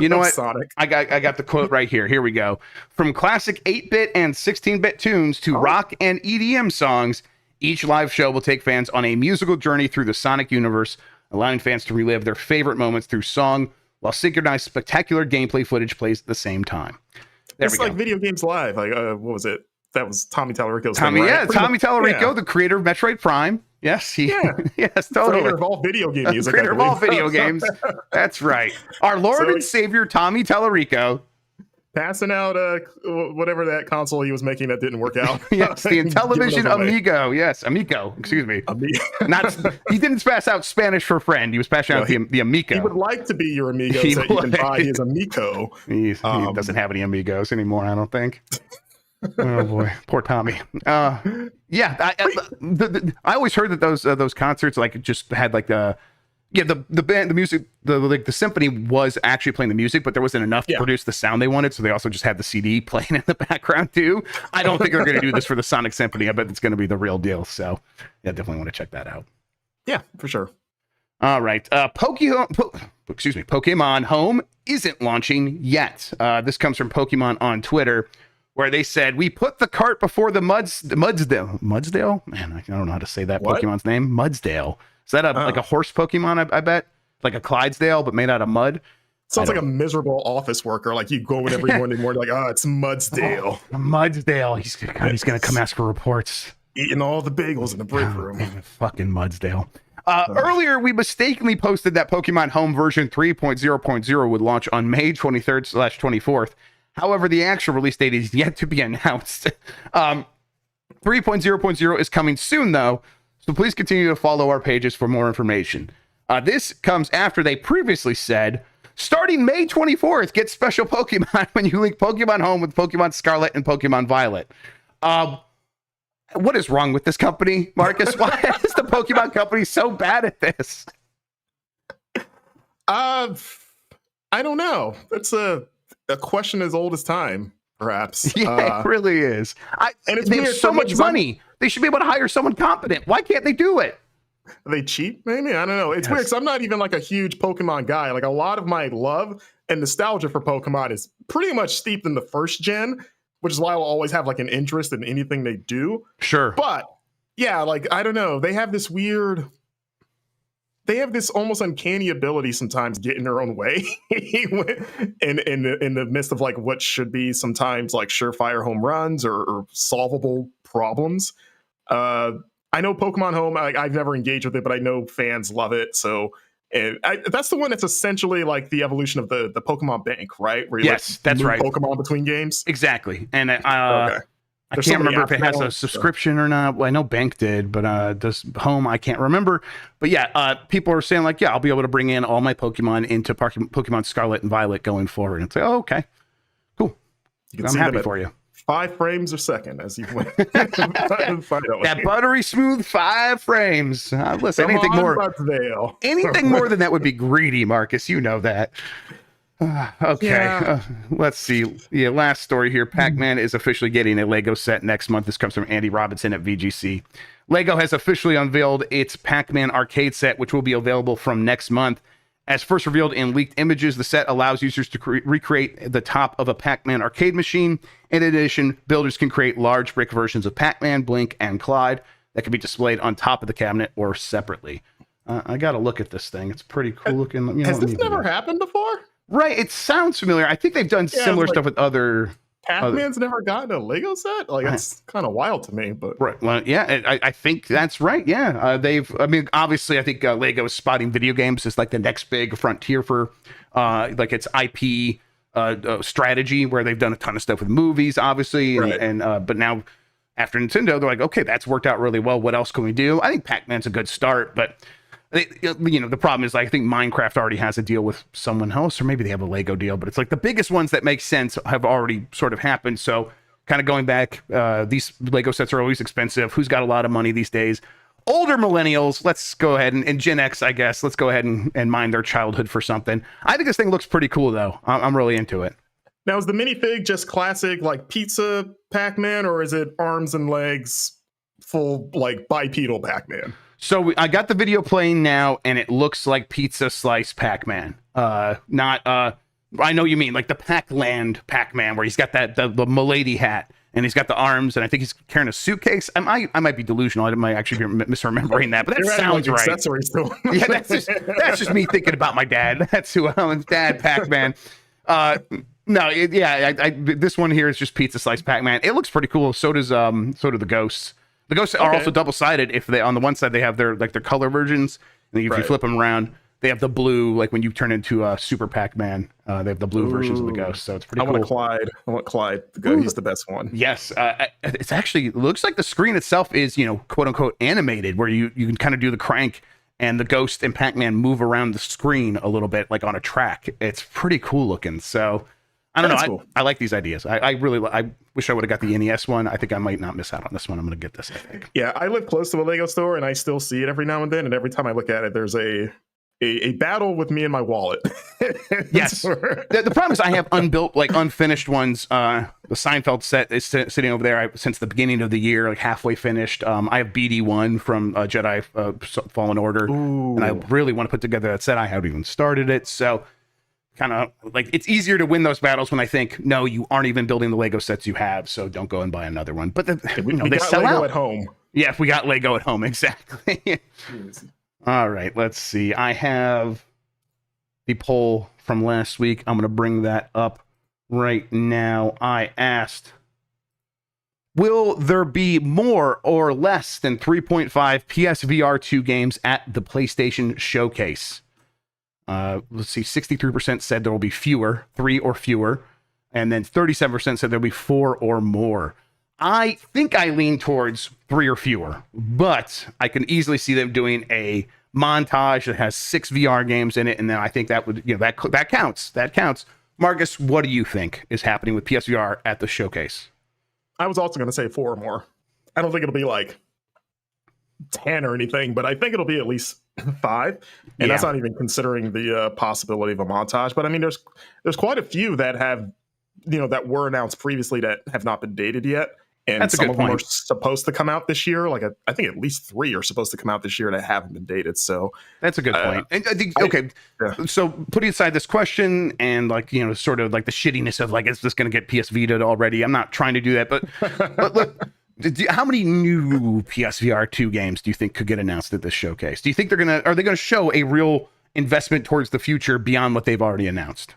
You know what? Sonic. I got the quote right here. Here we go. From classic 8-bit and 16-bit tunes to rock and EDM songs, each live show will take fans on a musical journey through the Sonic universe, allowing fans to relive their favorite moments through song, while synchronized spectacular gameplay footage plays at the same time. It's like Video Games Live. Like, what was it? That was Tommy Tallarico's Tommy, thing, right? yeah, Tommy Tallarico, the creator of Metroid Prime. Yes, yes, totally. Creator of all video game music. Creator of all video games. That's right. Our Lord and Savior, Tommy Tallarico. Passing out whatever that console he was making that didn't work out. Yes, the Intellivision Amigo. Yes, Amico. Excuse me. Not. He didn't pass out Spanish for friend. He was passing out the Amico. He would like to be your amigo so that you can buy his Amico. He doesn't have any amigos anymore, I don't think. Oh boy, poor Tommy. Yeah, I always heard that those concerts like just had like the band, the music, the symphony was actually playing the music, but there wasn't enough to produce the sound they wanted, so they also just had the CD playing in the background too. I don't think they're going to do this for the Sonic Symphony. I bet it's going to be the real deal. So yeah, definitely want to check that out. Yeah, for sure. All right, Pokemon Home isn't launching yet. This comes from Pokemon on Twitter, where they said, we put the cart before the Mudsdale? Man, I don't know how to say that Pokemon's name. Mudsdale. Is that like a horse Pokemon, I bet? Like a Clydesdale, but made out of mud? Sounds like a miserable office worker. Like you go in every morning like, it's Mudsdale. Oh, Mudsdale. He's going to come ask for reports. Eating all the bagels in the break room. Fucking Mudsdale. Earlier, we mistakenly posted that Pokemon Home version 3.0.0 would launch on May 23rd/24th. However, the actual release date is yet to be announced. 3.0.0 is coming soon, though, so please continue to follow our pages for more information. This comes after they previously said, starting May 24th, get special Pokemon when you link Pokemon Home with Pokemon Scarlet and Pokemon Violet. What is wrong with this company, Marcus? Why is the Pokemon company so bad at this? I don't know. That's a question as old as time, perhaps. Yeah, it really is. And they have so much money. They should be able to hire someone competent. Why can't they do it? Are they cheap? Maybe. I don't know. It's weird because I'm not even like a huge Pokemon guy. Like a lot of my love and nostalgia for Pokemon is pretty much steeped in the first gen, which is why I'll always have like an interest in anything they do. Sure. But yeah, like, I don't know. They have this almost uncanny ability sometimes to get in their own way in the midst of like what should be sometimes like surefire home runs or solvable problems. I know Pokemon Home, I've never engaged with it, but I know fans love it. So that's the one that's essentially like the evolution of the Pokemon Bank, right? Where you that's right. Pokemon between games. Exactly. And Okay. I can't remember if it has a subscription or not. Well, I know Bank did, but does Home? I can't remember. But yeah, people are saying like, yeah, I'll be able to bring in all my Pokemon into Pokemon Scarlet and Violet going forward. And say, oh, okay, cool. I'm happy for you. 5 frames a second as you went. That buttery smooth 5 frames. Listen, anything more than that would be greedy, Marcus. You know that. Okay, yeah. Let's see. Yeah, last story here. PacMan is officially getting a Lego set next month. This comes from Andy Robinson at VGC. Lego has officially unveiled its PacMan arcade set, which will be available from next month. As first revealed in leaked images, the set allows users to recreate the top of a PacMan arcade machine. In addition, builders can create large brick versions of PacMan, Blink, and Clyde that can be displayed on top of the cabinet or separately. I got to look at this thing. It's pretty cool looking. Has this never happened before? Right, it sounds familiar. I think they've done similar stuff with other. Pac-Man's never gotten a Lego set. Like that's kind of wild to me, but right. Well, yeah, I think that's right. Yeah, I mean, obviously, I think Lego is spotting video games as like the next big frontier for like its IP strategy, where they've done a ton of stuff with movies, obviously, and but now after Nintendo, they're like, okay, that's worked out really well. What else can we do? I think Pac-Man's a good start, but. The problem is, I think Minecraft already has a deal with someone else, or maybe they have a Lego deal, but it's like the biggest ones that make sense have already sort of happened. So kind of going back, these Lego sets are always expensive. Who's got a lot of money these days? older millennials, let's go ahead and Gen X, I guess, let's go ahead and mine their childhood for something. I think this thing looks pretty cool, though. I'm really into it. Now, is the minifig just classic, like, pizza Pac-Man, or is it arms and legs, full, like, bipedal Pac-Man? So I got the video playing now, and it looks like pizza slice Pac-Man. Not, I know you mean, like the Pac-Land Pac-Man, where he's got the milady hat, and he's got the arms, and I think he's carrying a suitcase. I might be delusional. I might actually be misremembering that, but that sounds right. Accessories to him. Yeah, that's just me thinking about my dad. That's who I'm, Dad Pac-Man. No, this one here is just pizza slice Pac-Man. It looks pretty cool. So do the ghosts. The ghosts are also double-sided. If they on the one side they have their color versions, and if you flip them around, they have the blue. Like when you turn into a Super Pac-Man, they have the blue versions of the ghosts. So it's pretty cool. I want Clyde to go. He's the best one. Yes, it's actually it looks like the screen itself is quote unquote animated, where you can kind of do the crank. And the Ghost and Pac-Man move around the screen a little bit, like on a track. It's pretty cool looking. So I don't know. Cool. I like these ideas. I wish I would have got the NES one. I think I might not miss out on this one. I'm going to get this, I think. Yeah, I live close to a Lego store, and I still see it every now and then. And every time I look at it, there's a battle with me and my wallet. Yes. The problem is I have unfinished ones. The Seinfeld set is sitting over there since the beginning of the year, like halfway finished. I have BD1 from Jedi Fallen Order. Ooh. And I really want to put together that set. I haven't even started it. So kind of like it's easier to win those battles when I think, no, you aren't even building the Lego sets you have. So don't go and buy another one. But they sell Lego out at home. Yeah, if we got Lego at home. Exactly. All right, let's see. I have the poll from last week. I'm going to bring that up right now. I asked, will there be more or less than 3.5 PSVR 2 games at the PlayStation Showcase? Let's see, 63% said there will be fewer, 3 or fewer, and then 37% said there'll be 4 or more. I think I lean towards 3 or fewer, but I can easily see them doing a montage that has 6 VR games in it, and then I think that would, that counts. That counts. Marcus, what do you think is happening with PSVR at the showcase? I was also going to say 4 or more. I don't think it'll be like 10 or anything, but I think it'll be at least 5, and that's not even considering the possibility of a montage. But I mean, there's quite a few that have, that were announced previously that have not been dated yet. And some of them are supposed to come out this year. Like I think at least 3 are supposed to come out this year that haven't been dated. So that's a good point. And I think so putting aside this question and sort of like the shittiness of like, is this going to get PS Vita'd already? I'm not trying to do that, but look, how many new PSVR 2 games do you think could get announced at this showcase? Do you think are they going to show a real investment towards the future beyond what they've already announced?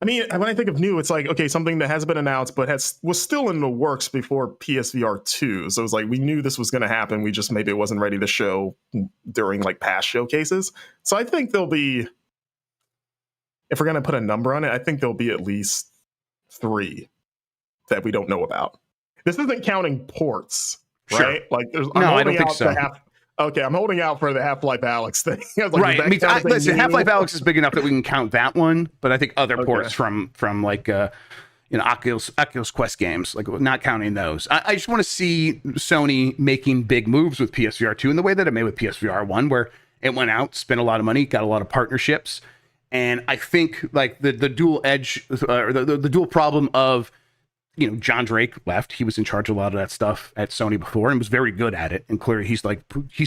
I mean, when I think of new, it's like, okay, something that hasn't been announced, but was still in the works before PSVR 2. So it was like, we knew this was going to happen. We just maybe it wasn't ready to show during like past showcases. So I think there'll be, if we're going to put a number on it, I think there'll be at least 3 that we don't know about. This isn't counting ports, right? Sure. Like, I don't think so. Okay, I'm holding out for the Half-Life Alyx thing. Right. I mean, listen, Half-Life Alyx is big enough that we can count that one, but I think other ports from like Oculus Quest games, like not counting those. I just want to see Sony making big moves with PSVR 2 in the way that it made with PSVR 1, where it went out, spent a lot of money, got a lot of partnerships, and I think like the dual edge or the dual problem of John Drake left. He was in charge of a lot of that stuff at Sony before and was very good at it. And clearly he's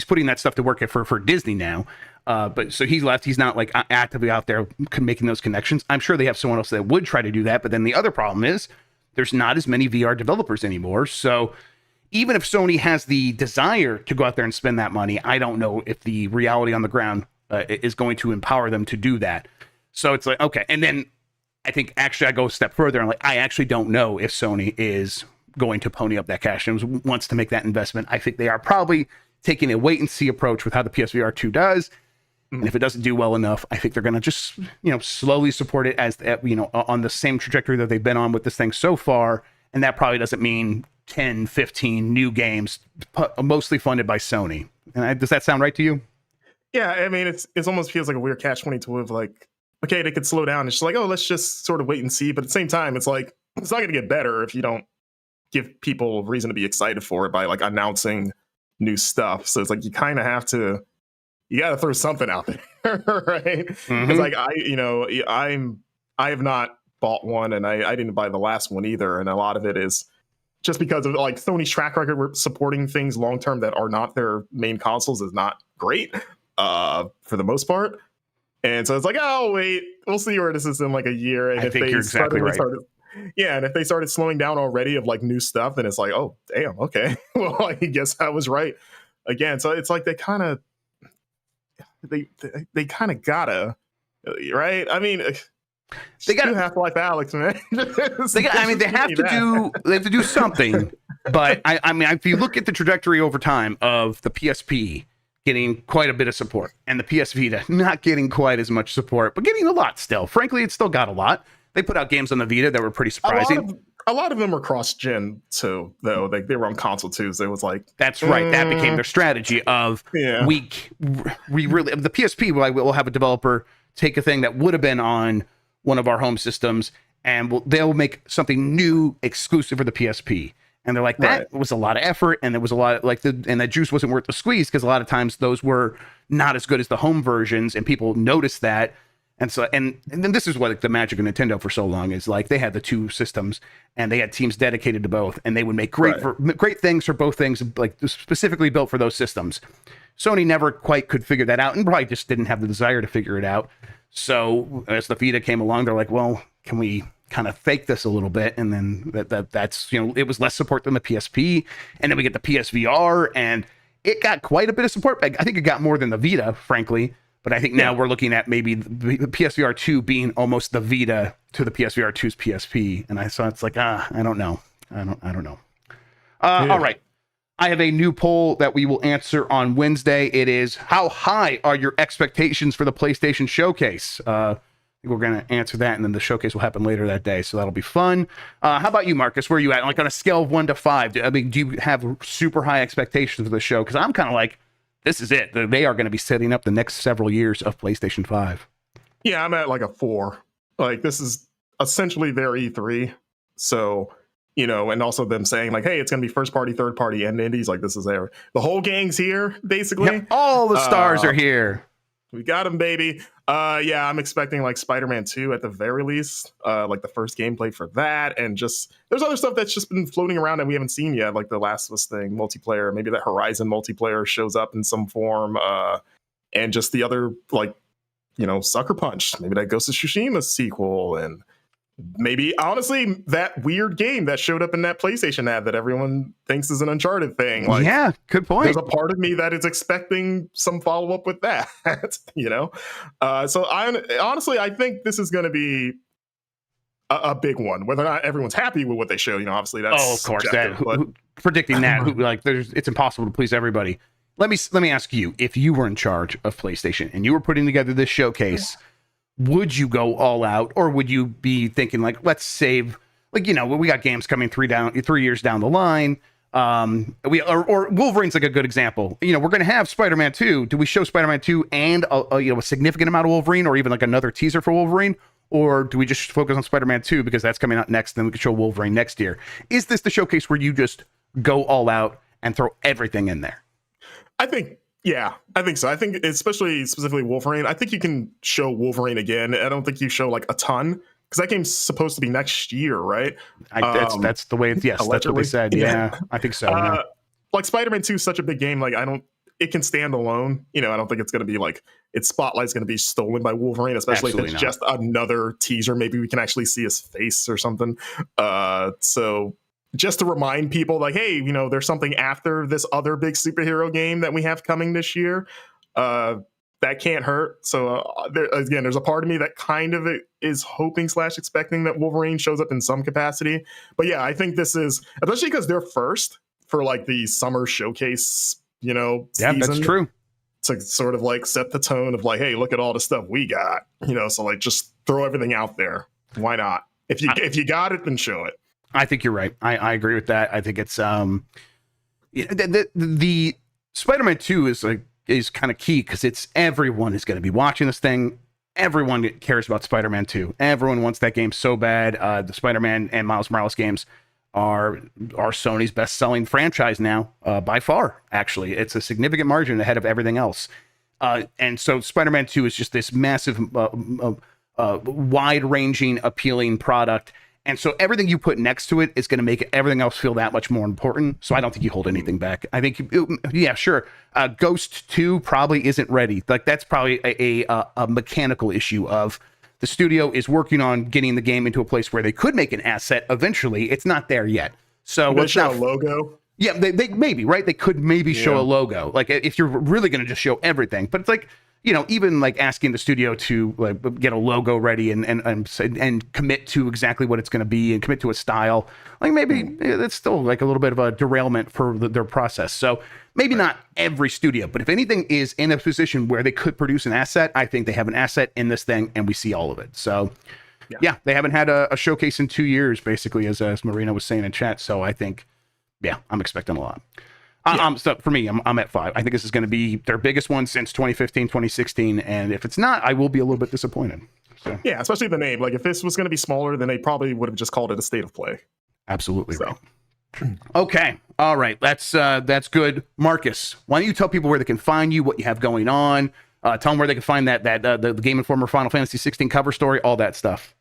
putting that stuff to work for Disney now. But so he's left. He's not like actively out there making those connections. I'm sure they have someone else that would try to do that. But then the other problem is there's not as many VR developers anymore. So even if Sony has the desire to go out there and spend that money, I don't know if the reality on the ground is going to empower them to do that. So it's like, okay. And then I think actually I go a step further and I actually don't know if Sony is going to pony up that cash and wants to make that investment. I think they are probably taking a wait and see approach with how the PSVR 2 does. And if it doesn't do well enough, I think they're going to just, slowly support it as, on the same trajectory that they've been on with this thing so far. And that probably doesn't mean 10, 15 new games, mostly funded by Sony. And does that sound right to you? Yeah. I mean, it's almost feels like a weird catch-22 of like, okay, they could slow down. It's just like, oh, let's just sort of wait and see. But at the same time, it's like, it's not going to get better if you don't give people reason to be excited for it by like announcing new stuff. So it's like you kind of have to, you got to throw something out there, right? Because like I have not bought one, and I didn't buy the last one either, and a lot of it is just because of like Sony's track record supporting things long term that are not their main consoles is not great for the most part. And so it's like, oh wait, we'll see where this is in like a year. And I think you're exactly right. And if they started slowing down already of like new stuff, then it's like, oh damn, okay, well I guess I was right again. So it's like they kind of gotta, right? I mean, they got Half-Life Alex, man. They have to do something. But I mean, if you look at the trajectory over time of the PSP getting quite a bit of support and the PS Vita not getting quite as much support, but getting a lot still. Frankly, it still got a lot. They put out games on the Vita that were pretty surprising. A lot of them were cross-gen too, though. They were on console too, so it was like... That's right. That became their strategy of we really... The PSP, we'll have a developer take a thing that would have been on one of our home systems, and they'll make something new exclusive for the PSP. And they're like, that was a lot of effort, and there was a lot of, and that juice wasn't worth the squeeze, because a lot of times those were not as good as the home versions, and people noticed that. And so, and then this is what like, the magic of Nintendo for so long is like they had the two systems and they had teams dedicated to both, and they would make great things for both things, like specifically built for those systems. Sony never quite could figure that out, and probably just didn't have the desire to figure it out. So as the Vita came along, they're like, well, can we kind of fake this a little bit? And then that's, you know, it was less support than the PSP, and then we get the PSVR, and it got quite a bit of support. I think it got more than the Vita, frankly. But I think now we're looking at maybe the PSVR 2 being almost the Vita to the PSVR 2's PSP. And I saw it's like, I don't know. I don't know. All right. I have a new poll that we will answer on Wednesday. It is, how high are your expectations for the PlayStation Showcase? I think we're going to answer that, and then the showcase will happen later that day. So that'll be fun. How about you, Marcus? Where are you at? Like on a scale of 1 to 5? I mean, do you have super high expectations for the show? Because I'm kind of like, this is it. They are going to be setting up the next several years of PlayStation 5. Yeah, I'm at like a 4. Like, this is essentially their E3. So, you know, and also them saying like, hey, it's going to be first party, third party, and indies. Like, this is the whole gang's here, basically. Yep, all the stars are here. We got them, baby. Yeah, I'm expecting like Spider-Man 2 at the very least, like the first gameplay for that, and just there's other stuff that's just been floating around that we haven't seen yet, like the Last of Us thing, multiplayer. Maybe that Horizon multiplayer shows up in some form, and just the other, like, you know, Sucker Punch. Maybe that Ghost of Tsushima sequel, and maybe honestly that weird game that showed up in that PlayStation ad that everyone thinks is an Uncharted thing. Like, yeah, good point. There's a part of me that is expecting some follow up with that, you know. So I think this is going to be a big one. Whether or not everyone's happy with what they show, you know, obviously that's of course predicting that. It's impossible to please everybody. Let me ask you, if you were in charge of PlayStation and you were putting together this showcase. Would you go all out, or would you be thinking like, let's save, like, you know, we got games coming 3 years down the line. Or Wolverine's like a good example. You know, we're going to have Spider-Man 2. Do we show Spider-Man 2 and a significant amount of Wolverine, or even like another teaser for Wolverine? Or do we just focus on Spider-Man 2 because that's coming out next, then we can show Wolverine next year? Is this the showcase where you just go all out and throw everything in there? Yeah, I think so. I think specifically Wolverine, I think you can show Wolverine again. I don't think you show like a ton, because that game's supposed to be next year, right? That's the way. Yes, allegedly. That's what they said. Yeah, I think so. Yeah. Like Spider-Man 2 is such a big game. Like it can stand alone. You know, I don't think it's going to be like its spotlight's going to be stolen by Wolverine, especially if it's just another teaser. Maybe we can actually see his face or something. So just to remind people, like, hey, you know, there's something after this other big superhero game that we have coming this year. That can't hurt. So there's a part of me that kind of is hoping / expecting that Wolverine shows up in some capacity. But yeah, I think this is, especially because they're first for like the summer showcase, you know, season. Yeah, that's true. To sort of like set the tone of like, hey, look at all the stuff we got, you know. So like, just throw everything out there. Why not? If you got it, then show it. I think you're right. I agree with that. I think it's the Spider-Man 2 is kind of key, because it's everyone is going to be watching this thing. Everyone cares about Spider-Man 2. Everyone wants that game so bad. The Spider-Man and Miles Morales games are Sony's best-selling franchise now, by far. Actually, it's a significant margin ahead of everything else. And so Spider-Man 2 is just this massive, wide-ranging, appealing product. And so everything you put next to it is going to make everything else feel that much more important. So I don't think you hold anything back. I think, yeah, sure. Ghost 2 probably isn't ready. Like, that's probably a mechanical issue of the studio is working on getting the game into a place where they could make an asset eventually. It's not there yet. So let's show a logo. Yeah, they maybe, right? They could maybe show a logo. Like, if you're really going to just show everything. But it's like, you know, even like asking the studio to like get a logo ready and commit to exactly what it's going to be and commit to a style, like maybe it's still like a little bit of a derailment for their process. So maybe not every studio, but if anything is in a position where they could produce an asset, I think they have an asset in this thing and we see all of it. So yeah, they haven't had a showcase in 2 years, basically, as Marina was saying in chat. So I think, yeah, I'm expecting a lot. So for me, I'm at 5. I think this is going to be their biggest one since 2015, 2016. And if it's not, I will be a little bit disappointed. So. Yeah, especially the name. Like, if this was going to be smaller, then they probably would have just called it a State of Play. Absolutely right. Okay. All right. That's good. Marcus, why don't you tell people where they can find you, what you have going on? Tell them where they can find the Game Informer Final Fantasy 16 cover story, all that stuff.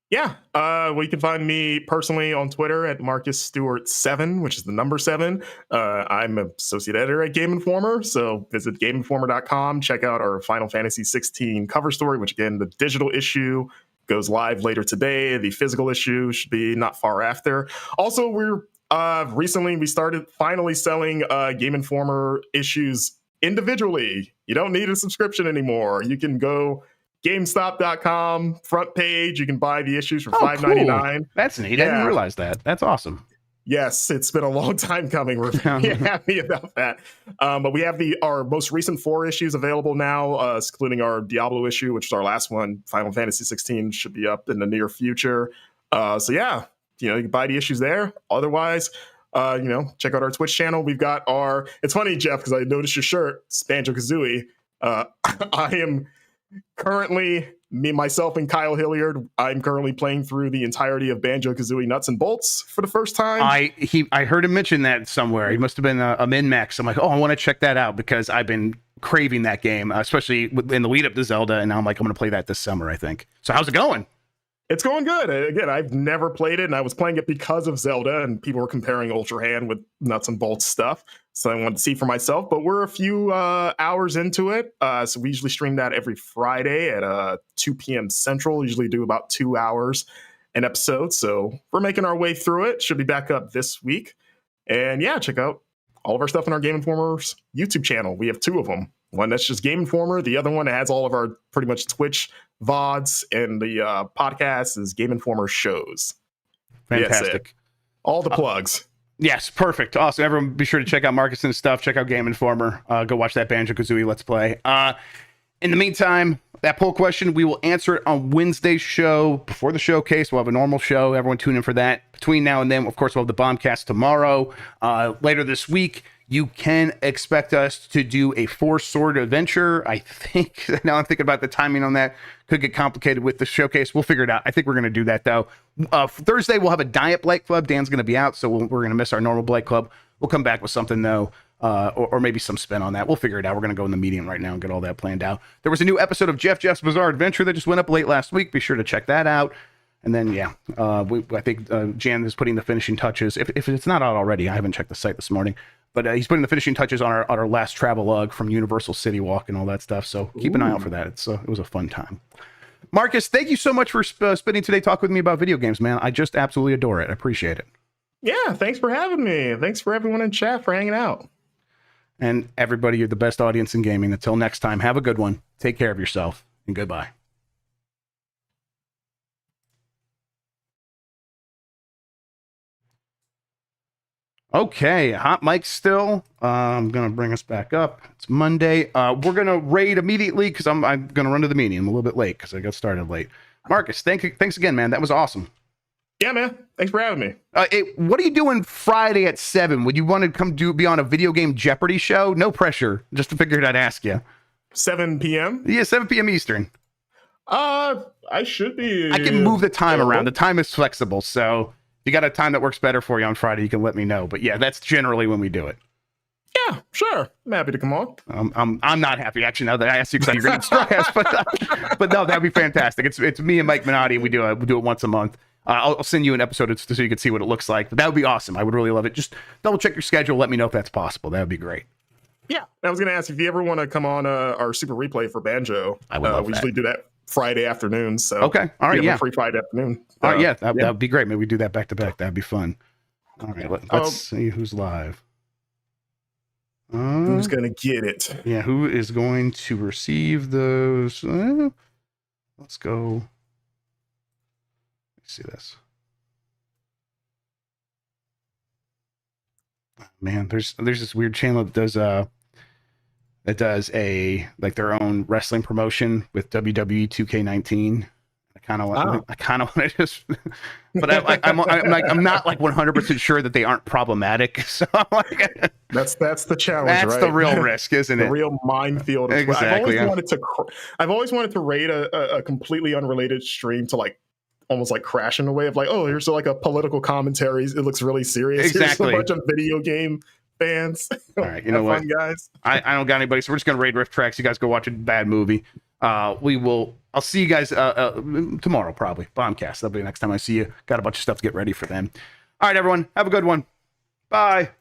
Yeah, well, you can find me personally on Twitter at Marcus Stewart 7, which is the number 7. I'm an associate editor at Game Informer, so visit GameInformer.com. Check out our Final Fantasy 16 cover story, which, again, the digital issue goes live later today. The physical issue should be not far after. Also, recently we started finally selling Game Informer issues individually. You don't need a subscription anymore. You can go GameStop.com, front page. You can buy the issues for $5.99. Cool. That's neat. I didn't realize that. That's awesome. Yes, it's been a long time coming. We're very happy about that. But we have our most recent 4 issues available now, including our Diablo issue, which is our last one. Final Fantasy 16 should be up in the near future. So yeah, you can buy the issues there. Otherwise, check out our Twitch channel. We've got it's funny, Jeff, because I noticed your shirt, it's Banjo-Kazooie. I am currently, myself and Kyle Hilliard, I'm currently playing through the entirety of Banjo-Kazooie Nuts and Bolts for the first time. I heard him mention that somewhere. He must have been a min-max. I'm like, I want to check that out because I've been craving that game, especially in the lead up to Zelda, and now I'm like, I'm going to play that this summer, I think. So how's it going? It's going good. Again, I've never played it, and I was playing it because of Zelda, and people were comparing Ultra Hand with Nuts and Bolts stuff. So I wanted to see for myself, but we're a few hours into it. So we usually stream that every Friday at 2 p.m. Central. Usually do about 2 hours an episode. So we're making our way through it. Should be back up this week. And yeah, check out all of our stuff on our Game Informer's YouTube channel. We have 2 of them. One that's just Game Informer. The other one that has all of our pretty much Twitch VODs, and the podcast is Game Informer shows. Fantastic. All the plugs. Yes, perfect. Awesome. Everyone be sure to check out Marcus and stuff. Check out Game Informer. Go watch that Banjo-Kazooie Let's Play. In the meantime, that poll question, we will answer it on Wednesday's show. Before the showcase, we'll have a normal show. Everyone tune in for that. Between now and then, of course, we'll have the Bombcast tomorrow. Later this week, you can expect us to do a 4-sword adventure. I think, now I'm thinking about the timing on that. Could get complicated with the showcase. We'll figure it out. I think we're going to do that, though. Thursday, we'll have a Diet Blight Club. Dan's going to be out, so we're going to miss our normal Blight Club. We'll come back with something, though, or maybe some spin on that. We'll figure it out. We're going to go in the medium right now and get all that planned out. There was a new episode of Jeff's Bizarre Adventure that just went up late last week. Be sure to check that out. And then, yeah, I think Jan is putting the finishing touches. If it's not out already, I haven't checked the site this morning. But he's putting the finishing touches on our last travel log from Universal City Walk and all that stuff. So keep an eye out for that. It was a fun time. Marcus, thank you so much for spending today talking with me about video games, man. I just absolutely adore it. I appreciate it. Yeah, thanks for having me. Thanks for everyone in chat for hanging out. And everybody, you're the best audience in gaming. Until next time, have a good one. Take care of yourself, and goodbye. Okay, hot mic still. I'm gonna bring us back up. It's Monday. We're gonna raid immediately because I'm gonna run to the meeting. I'm a little bit late because I got started late. Marcus, thanks again, man. That was awesome. Yeah, man. Thanks for having me. What are you doing Friday at 7? Would you want to be on a video game Jeopardy show? No pressure. Just to figure I'd ask you. 7 p.m. Yeah, 7 p.m. Eastern. I should be. I can move the time around. The time is flexible, so. you got a time that works better for you on Friday, you can let me know. But yeah, that's generally when we do it. Yeah, sure. I'm happy to come on. I'm not happy actually now that I asked you because you're going to stress, but no, that'd be fantastic. It's me and Mike Minotti, and we do it once a month. I'll send you an episode so you can see what it looks like. But that would be awesome. I would really love it. Just double check your schedule. Let me know if that's possible. That would be great. Yeah, I was going to ask if you ever want to come on our super replay for Banjo. I would love we that. usually do that Friday afternoon. So okay, all right, yeah, free Friday afternoon. All right, yeah, that would be great. Maybe we do that back to back. That'd be fun. All right, let's see who's live. Who's gonna get it? Yeah, who is going to receive those? Let's go. Let's see this. Man, there's this weird channel that does a like their own wrestling promotion with WWE 2K19. I kind of want to just, but I'm not like 100% sure that they aren't problematic. So I'm like, that's the challenge. That's right? the real risk, isn't it? The real minefield. Exactly. I've always wanted to rate a completely unrelated stream to like almost like crash in a way of like, oh, here's like a political commentary. It looks really serious. Exactly. Here's a bunch of video game fans. All right, you know what, fun, guys. I don't got anybody, so we're just gonna raid Rift Tracks. You guys go watch a bad movie. I'll see you guys tomorrow, probably. Bombcast. That'll be the next time I see you. Got a bunch of stuff to get ready for them. All right, everyone. Have a good one. Bye.